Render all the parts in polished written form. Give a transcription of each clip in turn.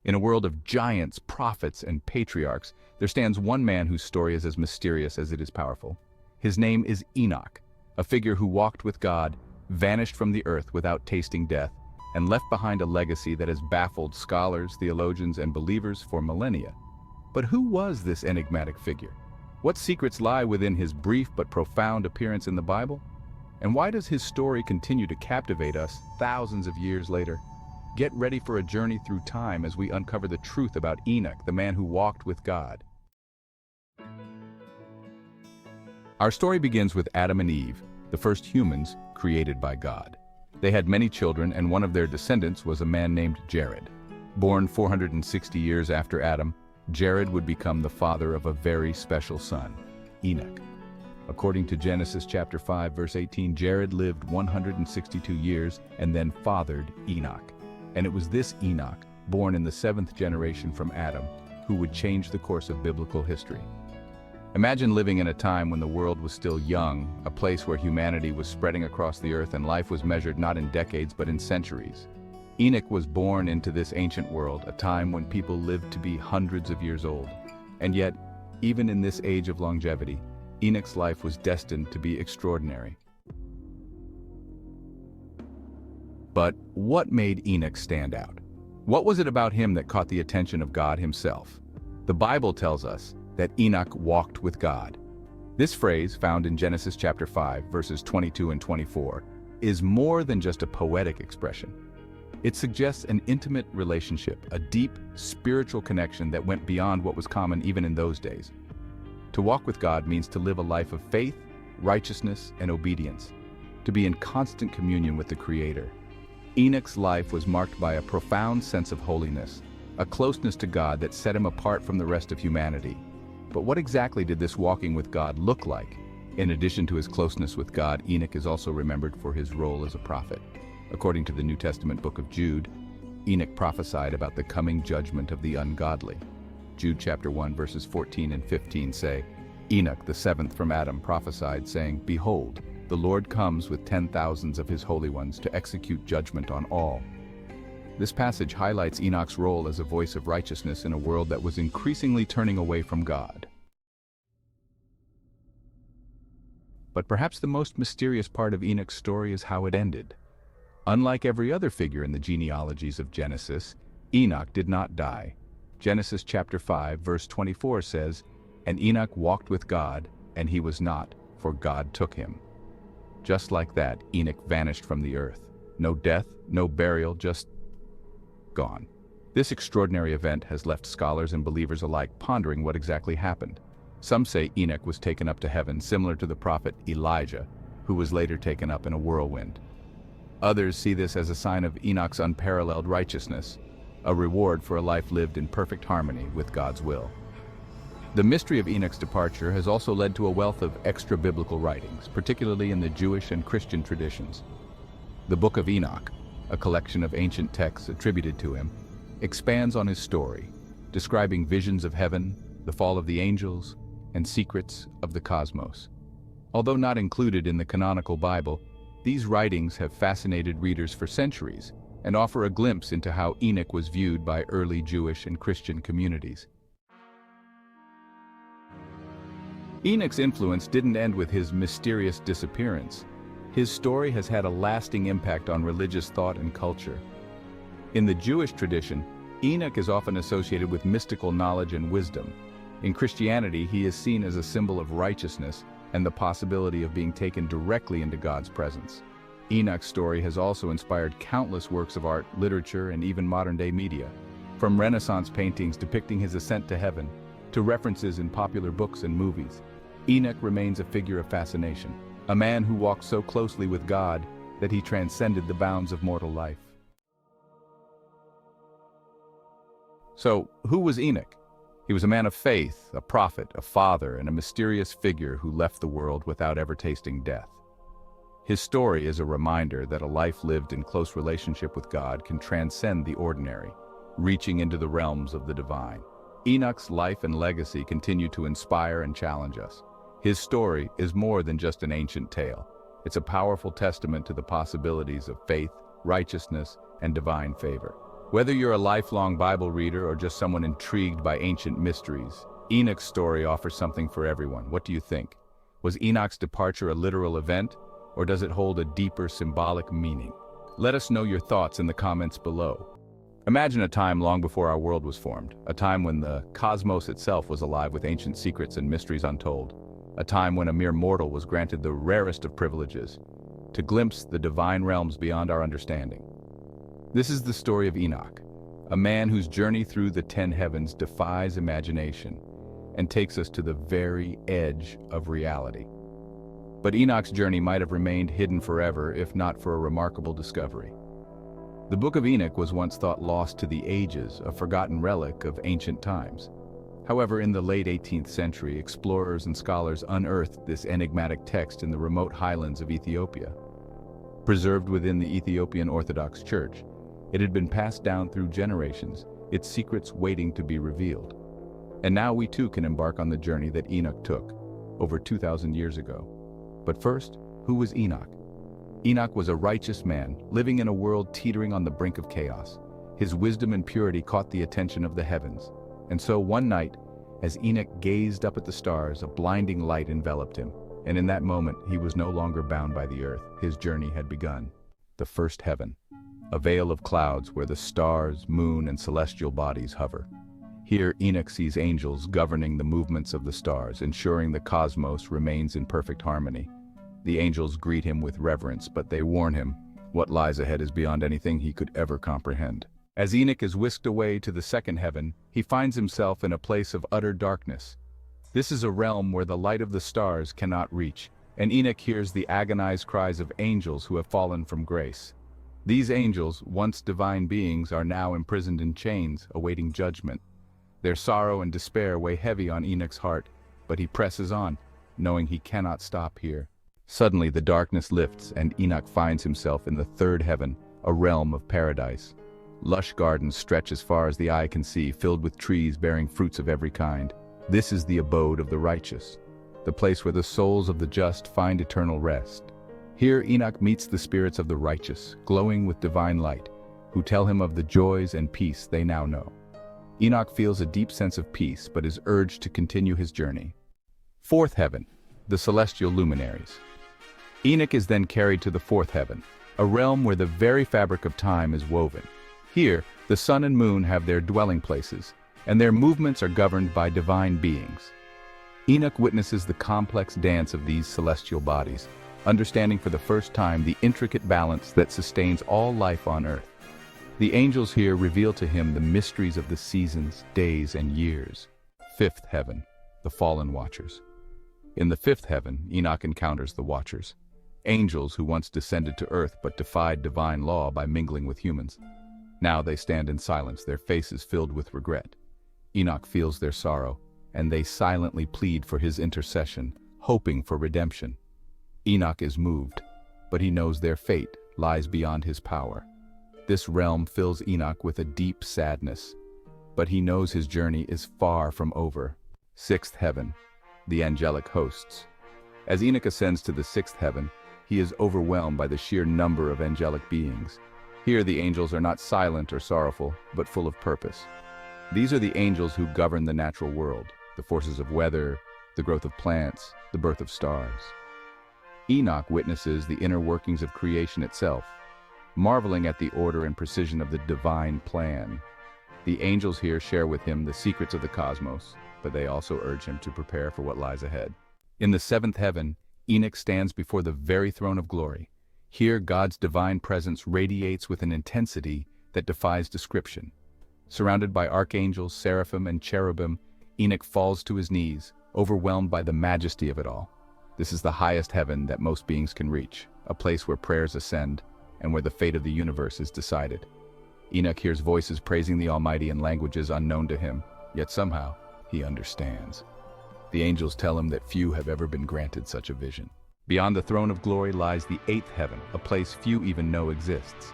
In a world of giants, prophets, and patriarchs, there stands one man whose story is as mysterious as it is powerful. His name is Enoch, a figure who walked with God, vanished from the earth without tasting death, and left behind a legacy that has baffled scholars, theologians, and believers for millennia. But who was this enigmatic figure? What secrets lie within his brief but profound appearance in the Bible? And why does his story continue to captivate us thousands of years later? Get ready for a journey through time as we uncover the truth about Enoch, the man who walked with God. Our story begins with Adam and Eve, the first humans created by God. They had many children, and one of their descendants was a man named Jared. Born 460 years after Adam, Jared would become the father of a very special son, Enoch. According to Genesis chapter 5, verse 18, Jared lived 162 years and then fathered Enoch. And it was this Enoch, born in the 7th generation from Adam, who would change the course of biblical history. Imagine living in a time when the world was still young, a place where humanity was spreading across the earth and life was measured not in decades but in centuries. Enoch was born into this ancient world, a time when people lived to be hundreds of years old. And yet, even in this age of longevity, Enoch's life was destined to be extraordinary. But what made Enoch stand out? What was it about him that caught the attention of God himself? The Bible tells us that Enoch walked with God. This phrase, found in Genesis chapter 5, verses 22 and 24, is more than just a poetic expression. It suggests an intimate relationship, a deep spiritual connection that went beyond what was common even in those days. To walk with God means to live a life of faith, righteousness, and obedience, to be in constant communion with the Creator. Enoch's life was marked by a profound sense of holiness, a closeness to God that set him apart from the rest of humanity. But what exactly did this walking with God look like? In addition to his closeness with God, Enoch is also remembered for his role as a prophet. According to the New Testament book of Jude, Enoch prophesied about the coming judgment of the ungodly. Jude chapter 1 verses 14 and 15 say, Enoch, the 7th from Adam, prophesied, saying, Behold, the Lord comes with 10,000s of his holy ones to execute judgment on all. This passage highlights Enoch's role as a voice of righteousness in a world that was increasingly turning away from God. But perhaps the most mysterious part of Enoch's story is how it ended. Unlike every other figure in the genealogies of Genesis, Enoch did not die. Genesis chapter 5, verse 24 says, And Enoch walked with God, and he was not, for God took him. Just like that, Enoch vanished from the earth. No death, no burial, just gone. This extraordinary event has left scholars and believers alike pondering what exactly happened. Some say Enoch was taken up to heaven, similar to the prophet Elijah, who was later taken up in a whirlwind. Others see this as a sign of Enoch's unparalleled righteousness, a reward for a life lived in perfect harmony with God's will. The mystery of Enoch's departure has also led to a wealth of extra-biblical writings, particularly in the Jewish and Christian traditions. The Book of Enoch, a collection of ancient texts attributed to him, expands on his story, describing visions of heaven, the fall of the angels, and secrets of the cosmos. Although not included in the canonical Bible, these writings have fascinated readers for centuries and offer a glimpse into how Enoch was viewed by early Jewish and Christian communities. Enoch's influence didn't end with his mysterious disappearance. His story has had a lasting impact on religious thought and culture. In the Jewish tradition, Enoch is often associated with mystical knowledge and wisdom. In Christianity, he is seen as a symbol of righteousness and the possibility of being taken directly into God's presence. Enoch's story has also inspired countless works of art, literature, and even modern-day media. From Renaissance paintings depicting his ascent to heaven, to references in popular books and movies, Enoch remains a figure of fascination, a man who walked so closely with God that he transcended the bounds of mortal life. So, who was Enoch? He was a man of faith, a prophet, a father, and a mysterious figure who left the world without ever tasting death. His story is a reminder that a life lived in close relationship with God can transcend the ordinary, reaching into the realms of the divine. Enoch's life and legacy continue to inspire and challenge us. His story is more than just an ancient tale. It's a powerful testament to the possibilities of faith, righteousness, and divine favor. Whether you're a lifelong Bible reader or just someone intrigued by ancient mysteries, Enoch's story offers something for everyone. What do you think? Was Enoch's departure a literal event, or does it hold a deeper symbolic meaning? Let us know your thoughts in the comments below. Imagine a time long before our world was formed, a time when the cosmos itself was alive with ancient secrets and mysteries untold, a time when a mere mortal was granted the rarest of privileges, to glimpse the divine realms beyond our understanding. This is the story of Enoch, a man whose journey through the 10 heavens defies imagination and takes us to the very edge of reality. But Enoch's journey might have remained hidden forever if not for a remarkable discovery. The Book of Enoch was once thought lost to the ages, a forgotten relic of ancient times. However, in the late 18th century, explorers and scholars unearthed this enigmatic text in the remote highlands of Ethiopia. Preserved within the Ethiopian Orthodox Church, it had been passed down through generations, its secrets waiting to be revealed. And now we too can embark on the journey that Enoch took, over 2,000 years ago. But first, who was Enoch? Enoch was a righteous man, living in a world teetering on the brink of chaos. His wisdom and purity caught the attention of the heavens. And so one night, as Enoch gazed up at the stars, a blinding light enveloped him. And in that moment, he was no longer bound by the earth. His journey had begun. The first heaven, a veil of clouds where the stars, moon, and celestial bodies hover. Here, Enoch sees angels governing the movements of the stars, ensuring the cosmos remains in perfect harmony. The angels greet him with reverence, but they warn him, what lies ahead is beyond anything he could ever comprehend. As Enoch is whisked away to the second heaven, he finds himself in a place of utter darkness. This is a realm where the light of the stars cannot reach, and Enoch hears the agonized cries of angels who have fallen from grace. These angels, once divine beings, are now imprisoned in chains, awaiting judgment. Their sorrow and despair weigh heavy on Enoch's heart, but he presses on, knowing he cannot stop here. Suddenly the darkness lifts and Enoch finds himself in the third heaven, a realm of paradise. Lush gardens stretch as far as the eye can see, filled with trees bearing fruits of every kind. This is the abode of the righteous, the place where the souls of the just find eternal rest. Here Enoch meets the spirits of the righteous, glowing with divine light, who tell him of the joys and peace they now know. Enoch feels a deep sense of peace, but is urged to continue his journey. Fourth heaven, the celestial luminaries. Enoch is then carried to the fourth heaven, a realm where the very fabric of time is woven. Here, the sun and moon have their dwelling places, and their movements are governed by divine beings. Enoch witnesses the complex dance of these celestial bodies, understanding for the first time the intricate balance that sustains all life on earth. The angels here reveal to him the mysteries of the seasons, days, and years. Fifth heaven, the fallen watchers. In the fifth heaven, Enoch encounters the watchers, angels who once descended to earth but defied divine law by mingling with humans. Now they stand in silence, their faces filled with regret. Enoch feels their sorrow, and they silently plead for his intercession, hoping for redemption. Enoch is moved, but he knows their fate lies beyond his power. This realm fills Enoch with a deep sadness, but he knows his journey is far from over. Sixth heaven, the angelic hosts. As Enoch ascends to the sixth heaven, he is overwhelmed by the sheer number of angelic beings. Here the angels are not silent or sorrowful, but full of purpose. These are the angels who govern the natural world, the forces of weather, the growth of plants, the birth of stars. Enoch witnesses the inner workings of creation itself, marveling at the order and precision of the divine plan. The angels here share with him the secrets of the cosmos, but they also urge him to prepare for what lies ahead. In the seventh heaven, Enoch stands before the very throne of glory. Here, God's divine presence radiates with an intensity that defies description. Surrounded by archangels, seraphim, and cherubim, Enoch falls to his knees, overwhelmed by the majesty of it all. This is the highest heaven that most beings can reach, a place where prayers ascend, and where the fate of the universe is decided. Enoch hears voices praising the Almighty in languages unknown to him, yet somehow he understands. The angels tell him that few have ever been granted such a vision. Beyond the throne of glory lies the eighth heaven, a place few even know exists.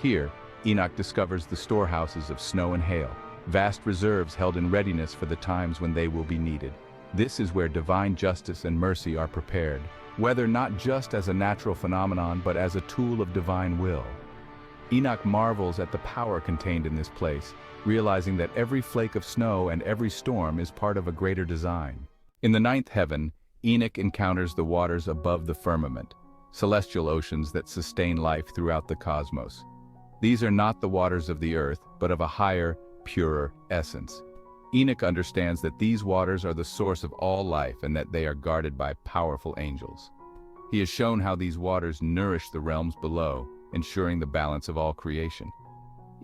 Here, Enoch discovers the storehouses of snow and hail, vast reserves held in readiness for the times when they will be needed. This is where divine justice and mercy are prepared, whether not just as a natural phenomenon but as a tool of divine will. Enoch marvels at the power contained in this place, realizing that every flake of snow and every storm is part of a greater design. In the ninth heaven, Enoch encounters the waters above the firmament, celestial oceans that sustain life throughout the cosmos. These are not the waters of the earth, but of a higher, purer essence. Enoch understands that these waters are the source of all life and that they are guarded by powerful angels. He is shown how these waters nourish the realms below, ensuring the balance of all creation.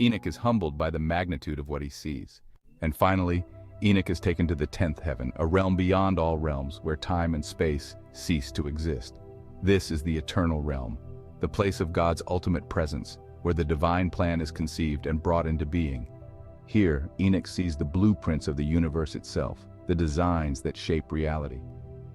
Enoch is humbled by the magnitude of what he sees. And finally, Enoch is taken to the 10th heaven, a realm beyond all realms, where time and space cease to exist. This is the eternal realm, the place of God's ultimate presence, where the divine plan is conceived and brought into being. Here, Enoch sees the blueprints of the universe itself, the designs that shape reality.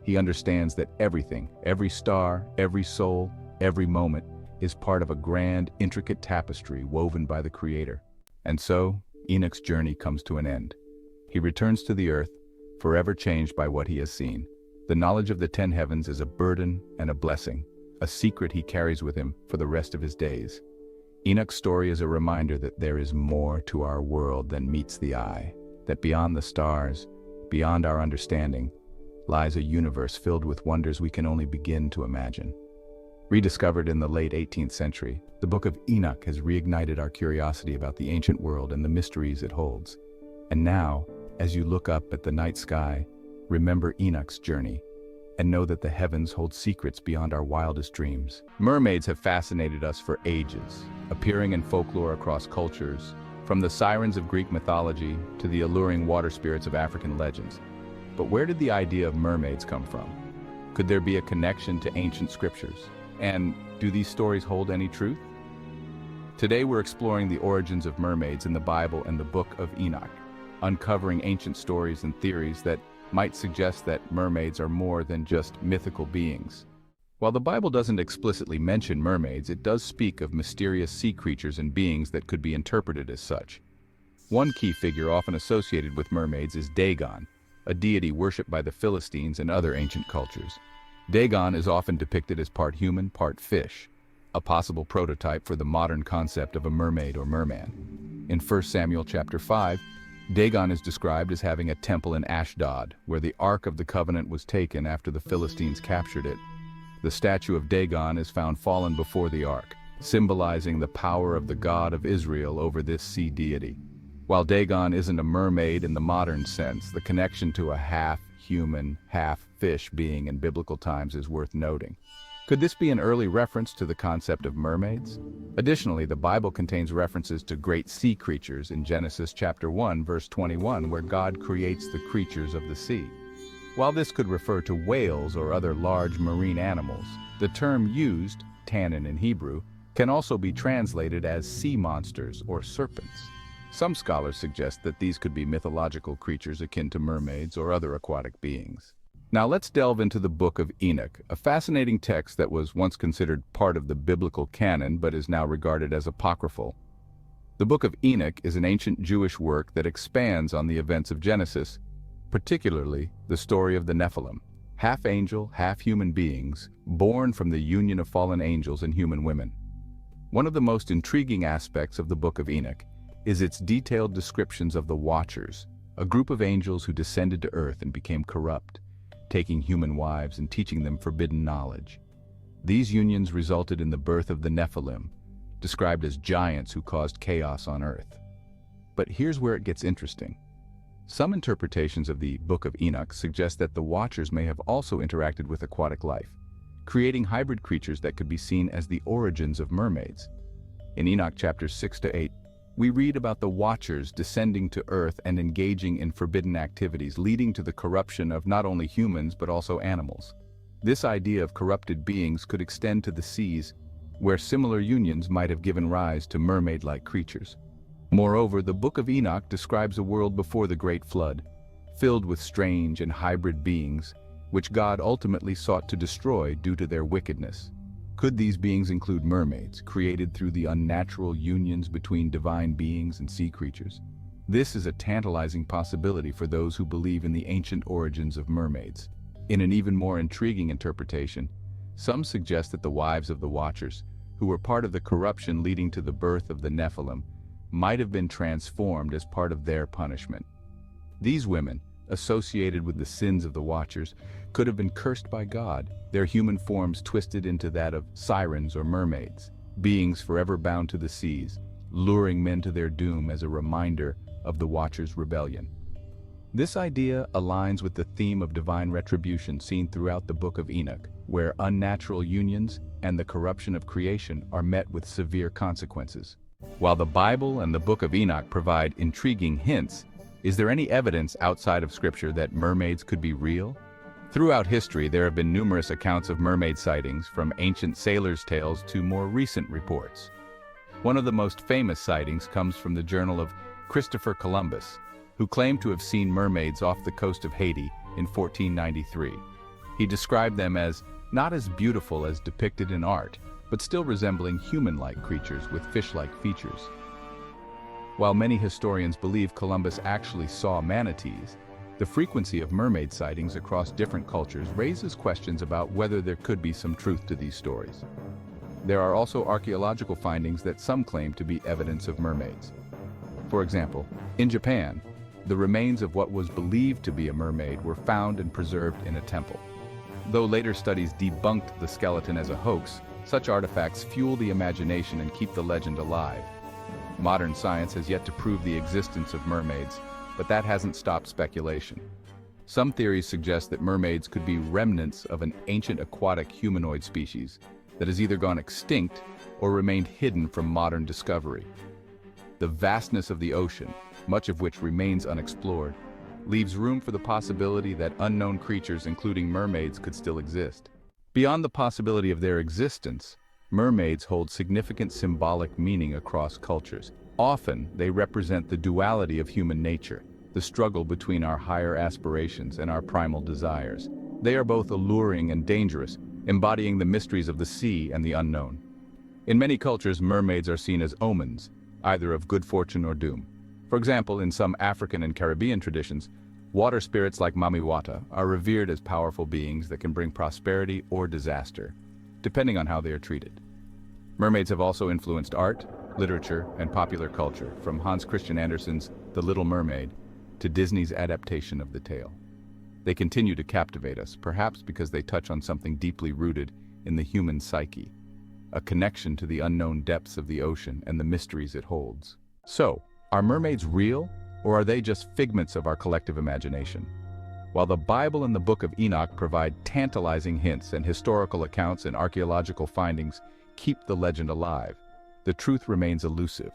He understands that everything, every star, every soul, every moment, is part of a grand, intricate tapestry woven by the Creator. And so, Enoch's journey comes to an end. He returns to the earth, forever changed by what he has seen. The knowledge of the 10 heavens is a burden and a blessing, a secret he carries with him for the rest of his days. Enoch's story is a reminder that there is more to our world than meets the eye, that beyond the stars, beyond our understanding, lies a universe filled with wonders we can only begin to imagine. Rediscovered in the late 18th century, the Book of Enoch has reignited our curiosity about the ancient world and the mysteries it holds. And now, as you look up at the night sky, remember Enoch's journey, and know that the heavens hold secrets beyond our wildest dreams. Mermaids have fascinated us for ages, appearing in folklore across cultures, from the Sirens of Greek mythology to the alluring water spirits of African legends. But where did the idea of mermaids come from? Could there be a connection to ancient scriptures? And do these stories hold any truth? Today we're exploring the origins of mermaids in the Bible and the Book of Enoch, uncovering ancient stories and theories that might suggest that mermaids are more than just mythical beings. While the Bible doesn't explicitly mention mermaids, it does speak of mysterious sea creatures and beings that could be interpreted as such. One key figure often associated with mermaids is Dagon, a deity worshipped by the Philistines and other ancient cultures. Dagon is often depicted as part human, part fish, a possible prototype for the modern concept of a mermaid or merman. In 1 Samuel chapter 5, Dagon is described as having a temple in Ashdod, where the Ark of the Covenant was taken after the Philistines captured it. The statue of Dagon is found fallen before the Ark, symbolizing the power of the God of Israel over this sea deity. While Dagon isn't a mermaid in the modern sense, the connection to a half-human, half-fish being in biblical times is worth noting. Could this be an early reference to the concept of mermaids? Additionally, the Bible contains references to great sea creatures in Genesis chapter 1, verse 21, where God creates the creatures of the sea. While this could refer to whales or other large marine animals, the term used, tannin in Hebrew, can also be translated as sea monsters or serpents. Some scholars suggest that these could be mythological creatures akin to mermaids or other aquatic beings. Now let's delve into the Book of Enoch, a fascinating text that was once considered part of the biblical canon but is now regarded as apocryphal. The Book of Enoch is an ancient Jewish work that expands on the events of Genesis, particularly the story of the Nephilim, half-angel, half-human beings, born from the union of fallen angels and human women. One of the most intriguing aspects of the Book of Enoch is its detailed descriptions of the Watchers, a group of angels who descended to earth and became corrupt, taking human wives and teaching them forbidden knowledge. These unions resulted in the birth of the Nephilim, described as giants who caused chaos on earth. But here's where it gets interesting. Some interpretations of the Book of Enoch suggest that the Watchers may have also interacted with aquatic life, creating hybrid creatures that could be seen as the origins of mermaids. In Enoch chapters 6 to 8, we read about the Watchers descending to earth and engaging in forbidden activities, leading to the corruption of not only humans but also animals. This idea of corrupted beings could extend to the seas, where similar unions might have given rise to mermaid-like creatures. Moreover, the Book of Enoch describes a world before the Great Flood, filled with strange and hybrid beings, which God ultimately sought to destroy due to their wickedness. Could these beings include mermaids, created through the unnatural unions between divine beings and sea creatures? This is a tantalizing possibility for those who believe in the ancient origins of mermaids. In an even more intriguing interpretation, some suggest that the wives of the Watchers, who were part of the corruption leading to the birth of the Nephilim, might have been transformed as part of their punishment. These women, associated with the sins of the Watchers, could have been cursed by God, their human forms twisted into that of sirens or mermaids, beings forever bound to the seas, luring men to their doom as a reminder of the Watchers' rebellion. This idea aligns with the theme of divine retribution seen throughout the Book of Enoch, where unnatural unions and the corruption of creation are met with severe consequences. While the Bible and the Book of Enoch provide intriguing hints, is there any evidence outside of Scripture that mermaids could be real? Throughout history, there have been numerous accounts of mermaid sightings, from ancient sailors' tales to more recent reports. One of the most famous sightings comes from the journal of Christopher Columbus, who claimed to have seen mermaids off the coast of Haiti in 1493. He described them as not as beautiful as depicted in art, but still resembling human-like creatures with fish-like features. While many historians believe Columbus actually saw manatees, the frequency of mermaid sightings across different cultures raises questions about whether there could be some truth to these stories. There are also archaeological findings that some claim to be evidence of mermaids. For example, in Japan, the remains of what was believed to be a mermaid were found and preserved in a temple. Though later studies debunked the skeleton as a hoax, such artifacts fuel the imagination and keep the legend alive. Modern science has yet to prove the existence of mermaids, but that hasn't stopped speculation. Some theories suggest that mermaids could be remnants of an ancient aquatic humanoid species that has either gone extinct or remained hidden from modern discovery. The vastness of the ocean, much of which remains unexplored, leaves room for the possibility that unknown creatures, including mermaids, could still exist. Beyond the possibility of their existence, mermaids hold significant symbolic meaning across cultures. Often, they represent the duality of human nature, the struggle between our higher aspirations and our primal desires. They are both alluring and dangerous, embodying the mysteries of the sea and the unknown. In many cultures, mermaids are seen as omens, either of good fortune or doom. For example, in some African and Caribbean traditions, water spirits like Mamiwata are revered as powerful beings that can bring prosperity or disaster, depending on how they are treated. Mermaids have also influenced art, literature, and popular culture, from Hans Christian Andersen's The Little Mermaid to Disney's adaptation of the tale. They continue to captivate us, perhaps because they touch on something deeply rooted in the human psyche, a connection to the unknown depths of the ocean and the mysteries it holds. So, are mermaids real, or are they just figments of our collective imagination? While the Bible and the Book of Enoch provide tantalizing hints, and historical accounts and archaeological findings keep the legend alive, the truth remains elusive.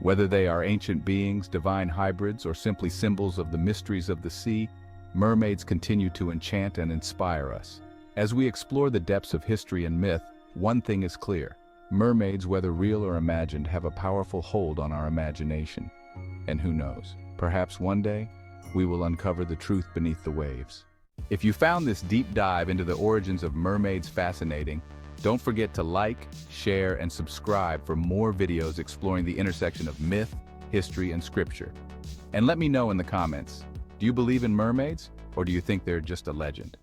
Whether they are ancient beings, divine hybrids, or simply symbols of the mysteries of the sea, mermaids continue to enchant and inspire us. As we explore the depths of history and myth, one thing is clear: mermaids, whether real or imagined, have a powerful hold on our imagination. And who knows, perhaps one day, we will uncover the truth beneath the waves. If you found this deep dive into the origins of mermaids fascinating, don't forget to like, share, and subscribe for more videos exploring the intersection of myth, history, and scripture. And let me know in the comments, do you believe in mermaids, or do you think they're just a legend?